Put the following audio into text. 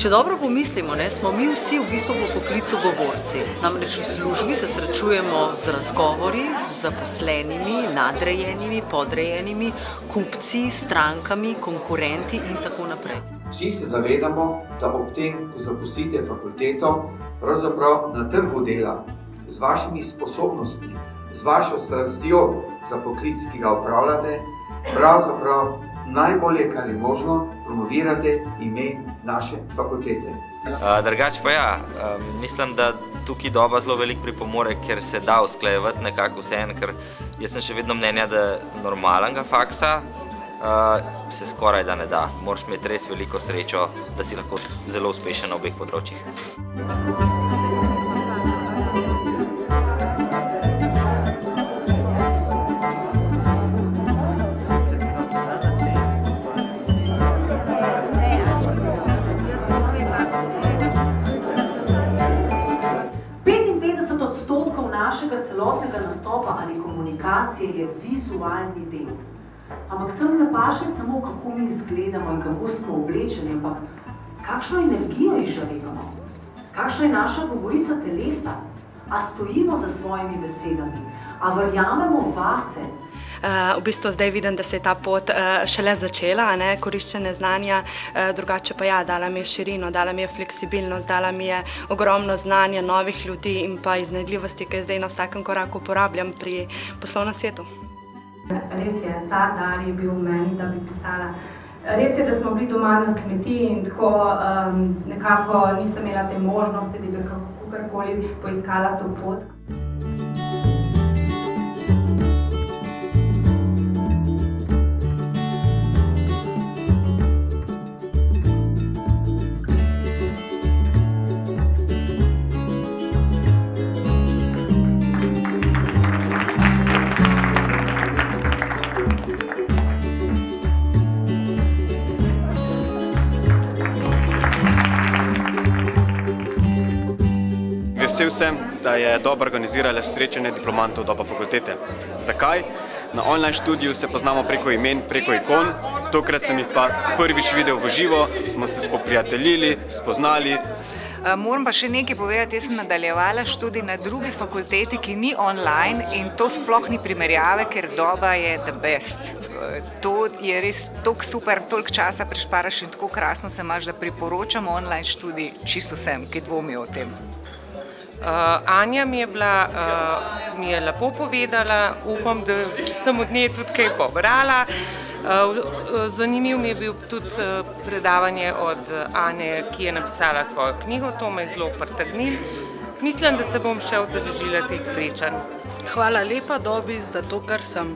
Če dobro pomislimo, smo mi vsi v bistvu po poklicu govorci. Namreč v službi se srečujemo z razgovori, z zaposlenimi, nadrejenimi, podrejenimi, kupci, strankami, konkurenti in tako naprej. Vsi se zavedamo, da ob tem, ko zapustite fakulteto, pravzaprav na trgu dela, z vašimi sposobnostmi, z vašo strastjo za poklic, ki ga opravljate, pravzaprav najbolje, kar je možno, promovirate ime naše fakultete. Drugače pa ja, mislim, da tukaj doba zelo veliko pripomore, ker se da usklajevati nekako vseeno, ker jaz sem še vedno mnenja, da normalnega faksa se skoraj da ne da. Moraš imeti res veliko srečo, da si lahko zelo uspešen na obeh področjih. Našega celotnega nastopa ali komunikacije je vizualni del. Ampak sem ne paše samo, kako mi izgledamo in kako smo oblečeni, ampak kakšno energijo izžarevamo, kakšna je naša govorica telesa, a stojimo za svojimi besedami, a verjamemo vase. V bistvu zdaj vidim, da se je ta pot šele začela, koriščenje znanja, drugače pa ja, dala mi je širino, dala mi je fleksibilnost, dala mi je ogromno znanja novih ljudi in pa iznajdljivosti, ki je zdaj na vsakem koraku uporabljam pri poslovnem svetu. Res je, ta dar je bil v meni, da bi pisala. Res je, da smo bili doma na kmetiji in tako nekako nisem imela te možnosti, da bi kakorkoli poiskala to pot. Vesel sem, da je dobro organizirala srečanje diplomantov Doba fakultete. Zakaj? Na online študiju se poznamo preko imen, preko ikon. Tokrat sem jih pa prvič videl v živo, smo se spoprijateljili, spoznali. Moram pa še nekaj povedati, jaz sem nadaljevala študij na drugi fakulteti, ki ni online in to sploh ni primerjave, ker Doba je the best. To je res toliko super, toliko časa prešparaš in tako krasno se imaš, da priporočam online študij čisto vsem, ki dvomijo o tem. Anja mi je lepo povedala, upam, da sem od nje tudi kaj pobrala. Zanimiv mi je bil tudi predavanje od Anje, ki je napisala svojo knjigo, to me je zelo pritegnilo. Mislim, da se bom še udeležila teh srečanj. Hvala lepa Dobi za to, kar sem.